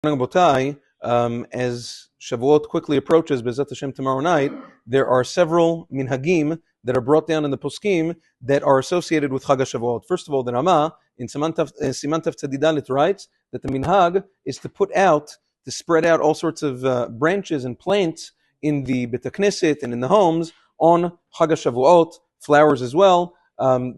As Shavuot quickly approaches, B'ezrat Hashem tomorrow night, there are several minhagim that are brought down in the poskim that are associated with Chag HaShavuot. First of all, the Rama in Siman Tav Tzadidalit writes that the minhag is to spread out all sorts of branches and plants in the Bet HaKnesset and in the homes on Chag HaShavuot, flowers as well.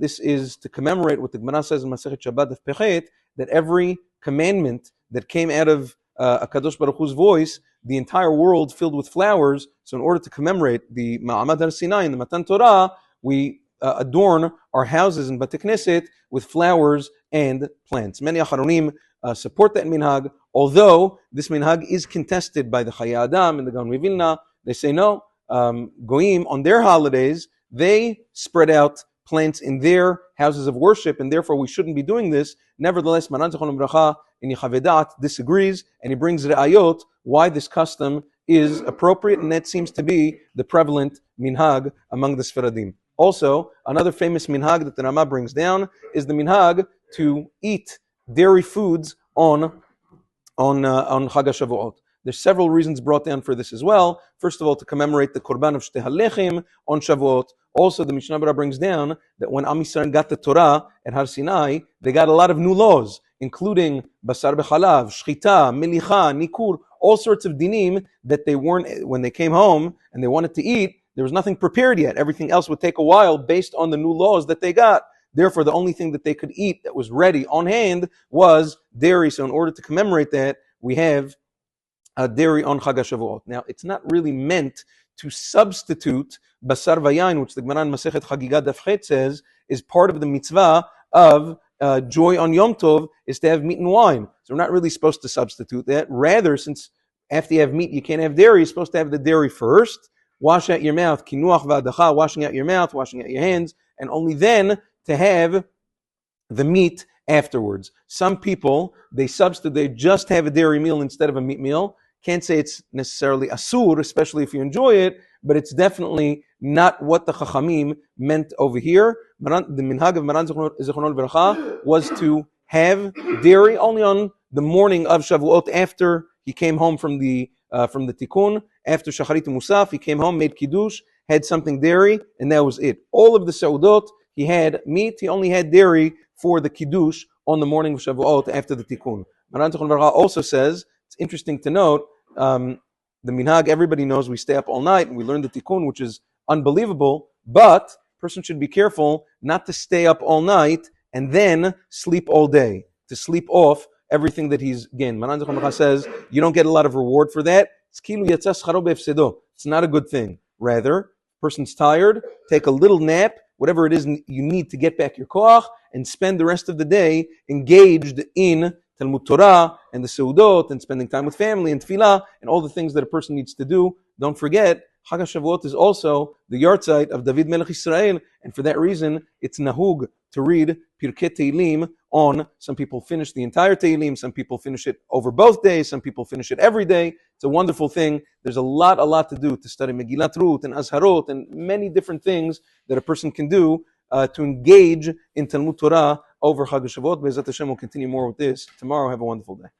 This is to commemorate what the Gemara says in Masechet Shabbat Daf Pechet, that every commandment that came out of HaKadosh Baruch Hu's voice, the entire world filled with flowers. So in order to commemorate the Ma'amad Har-Sinai and the Matan Torah, we adorn our houses in Beit Knesset with flowers and plants. Many Acharonim support that minhag, although this minhag is contested by the Chayei Adam and the Gaon Vilna. They say no, Goyim, on their holidays, they spread out plants in their houses of worship, and therefore we shouldn't be doing this. Nevertheless, Maran Zichrono Livracha in Yechavedat disagrees, and he brings re'ayot why this custom is appropriate, and that seems to be the prevalent minhag among the Sfaradim. Also, another famous minhag that the Rama brings down is the minhag to eat dairy foods on Chag HaShavuot. There's several reasons brought down for this as well. First of all, to commemorate the Korban of Shtei HaLechem on Shavuot. Also, the Mishnah Berurah brings down that when Am Yisrael got the Torah at Har Sinai, they got a lot of new laws, including Basar B'Chalav, Shchita, Melicha, Nikur, all sorts of dinim that they weren't, when they came home and they wanted to eat, there was nothing prepared yet. Everything else would take a while based on the new laws that they got. Therefore, the only thing that they could eat that was ready on hand was dairy. So in order to commemorate that, we have dairy on Chag HaShavuot. Now, it's not really meant to substitute basar vayain, which the Gemara in Masechet Chagiga Daf Chet says is part of the mitzvah of joy on Yom Tov, is to have meat and wine. So we're not really supposed to substitute that. Rather, since after you have meat, you can't have dairy, you're supposed to have the dairy first, wash out your mouth, kinuach v'adacha, washing out your mouth, washing out your hands, and only then to have the meat afterwards. Some people, they just have a dairy meal instead of a meat meal. Can't say it's necessarily asur, especially if you enjoy it, but it's definitely not what the Chachamim meant over here. The minhag of Maran Zichrono Livracha was to have dairy only on the morning of Shavuot after he came home from the Tikkun, after Shacharit Musaf, he came home, made Kiddush, had something dairy, and that was it. All of the Seudot, he had meat, he only had dairy for the Kiddush on the morning of Shavuot after the Tikkun. Maran Zichrono Livracha also says, it's interesting to note, the minhag, everybody knows we stay up all night and we learn the tikkun, which is unbelievable, but a person should be careful not to stay up all night and then sleep all day, to sleep off everything that he's gained. Maran Zichrono Livracha says you don't get a lot of reward for that. It's not a good thing. Rather, person's tired, take a little nap, whatever it is you need to get back your koach, and spend the rest of the day engaged in Talmud Torah and the Seudot and spending time with family and Tefillah and all the things that a person needs to do. Don't forget, Chag HaShavuot is also the yahrzeit of David Melech Yisrael, and for that reason, it's nahug to read Pirkei Teilim on. Some people finish the entire Teilim, some people finish it over both days, some people finish it every day. It's a wonderful thing. There's a lot to do, to study Megillat Ruth and Azharot and many different things that a person can do to engage in Talmud Torah over Chag HaShavuot. B'ezrat Hashem, we'll continue more with this tomorrow. Have a wonderful day.